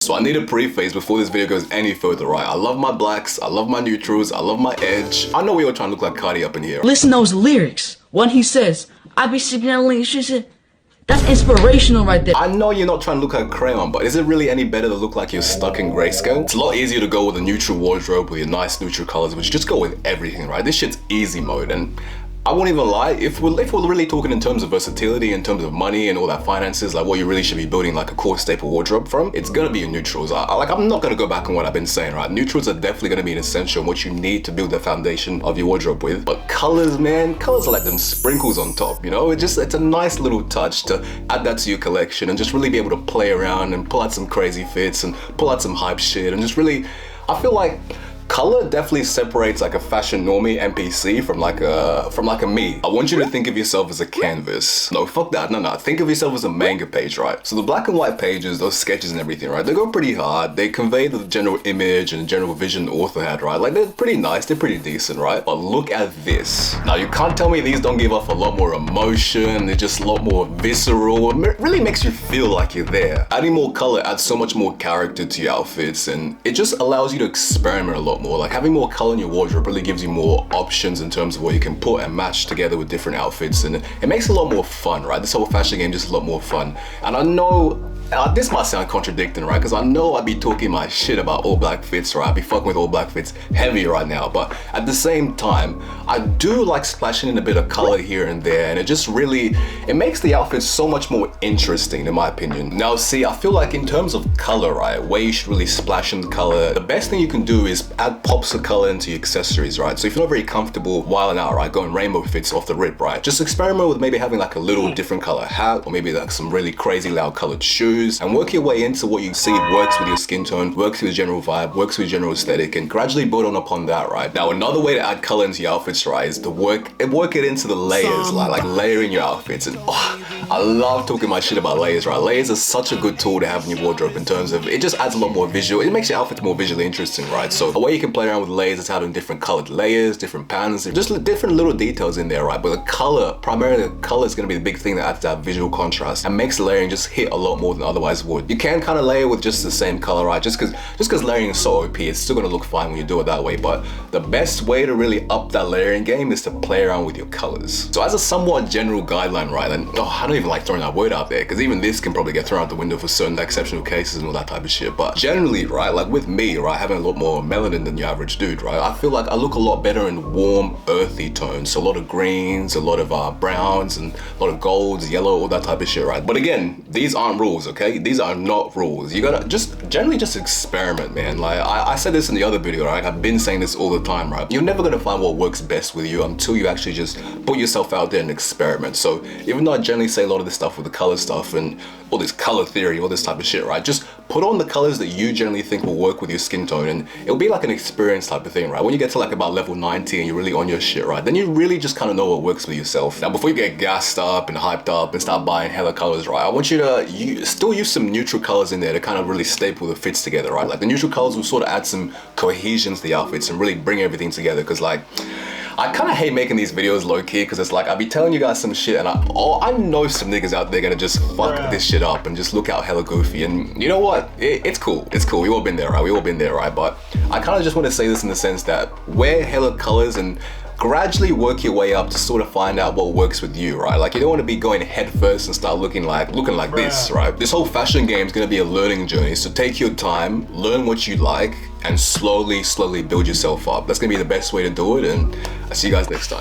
So I need a preface before this video goes any further, right? I love my blacks, I love my neutrals, I love my edge. I know we all trying to look like Cardi up in here. Listen to those lyrics. When he says, I be sleeping on lean shit. That's inspirational right there. I know you're not trying to look like Crayon, but is it really any better to look like you're stuck in grayscale? It's a lot easier to go with a neutral wardrobe with your nice neutral colors, which just go with everything, right? This shit's easy mode, and I won't even lie, if we're really talking in terms of versatility, in terms of money and all that finances, like what you really should be building like a core staple wardrobe from, it's gonna be your neutrals. I'm not gonna go back on what I've been saying, right? Neutrals are definitely gonna be an essential and what you need to build the foundation of your wardrobe with. But colors, man, colors are like them sprinkles on top, you know? It's a nice little touch to add that to your collection and just really be able to play around and pull out some crazy fits and pull out some hype shit and just really, I feel like color definitely separates like a fashion normie NPC from like a me. I want you to think of yourself as a canvas. No, fuck that. No. Think of yourself as a manga page, right? So the black and white pages, those sketches and everything, right? They go pretty hard. They convey the general image and general vision the author had, right? Like they're pretty nice. They're pretty decent, right? But look at this. Now you can't tell me these don't give off a lot more emotion. They're just a lot more visceral. It really makes you feel like you're there. Adding more color adds so much more character to your outfits, and it just allows you to experiment a lot more. Like having more color in your wardrobe really gives you more options in terms of what you can put and match together with different outfits, and it makes it a lot more fun, right? This whole fashion game just a lot more fun. And I know this might sound contradicting, right? Because I know I'd be talking my shit about all black fits, right? I'd be fucking with all black fits heavy right now, but at the same time, I do like splashing in a bit of color here and there, and it makes the outfit so much more interesting in my opinion. Now see, I feel like in terms of color, right, where you should really splash in the color, the best thing you can do is add pops of color into your accessories, right? So if you're not very comfortable wilding out, right, going rainbow fits off the rip, right, just experiment with maybe having like a little different color hat, or maybe like some really crazy loud colored shoes, and work your way into what you see works with your skin tone, works with your general vibe, works with your general aesthetic, and gradually build on upon that, right? Now another way to add color into your outfits, right, is to work it into the layers, like layering your outfits. And I love talking my shit about layers, right? Layers are such a good tool to have in your wardrobe in terms of it just adds a lot more visual. It makes your outfit more visually interesting, right? So a way you can play around with layers is having different colored layers, different patterns, just different little details in there, right? But the color, primarily the color is going to be the big thing that adds that visual contrast and makes the layering just hit a lot more than otherwise would. You can kind of layer with just the same color, right? Just because layering is so OP, it's still going to look fine when you do it that way. But the best way to really up that layering game is to play around with your colors. So as a somewhat general guideline, right, and I don't even like throwing that word out there because even this can probably get thrown out the window for certain exceptional cases and all that type of shit. But generally, right, like with me, right, having a lot more melanin than your average dude, right, I feel like I look a lot better in warm, earthy tones. So a lot of greens, a lot of browns, and a lot of golds, yellow, all that type of shit, right? But again, these aren't rules, okay? These are not rules. You gotta generally just experiment, man. Like I said this in the other video, right? I've been saying this all the time, right? You're never gonna find what works best with you until you actually just put yourself out there and experiment. So even though I generally say a lot of this stuff with the color stuff and all this color theory, all this type of shit, right? Just put on the colors that you generally think will work with your skin tone, and it'll be like an experience type of thing, right? When you get to like about level 90 and you're really on your shit, right? Then you really just kind of know what works with yourself. Now, before you get gassed up and hyped up and start buying hella colors, right? I want you to still use some neutral colors in there to kind of really staple the fits together, right? Like the neutral colors will sort of add some cohesion to the outfits and really bring everything together, because like, I kind of hate making these videos low-key because it's like I be telling you guys some shit and I know some niggas out there gonna just fuck this shit up and just look out hella goofy, and you know what? It's cool. It's cool. We all been there, right? We all been there, right? But I kind of just want to say this in the sense that wear hella colors and gradually work your way up to sort of find out what works with you, right? Like you don't want to be going head first and start looking like this, right? This whole fashion game is going to be a learning journey. So take your time, learn what you like, and slowly build yourself up. That's going to be the best way to do it. And I'll see you guys next time.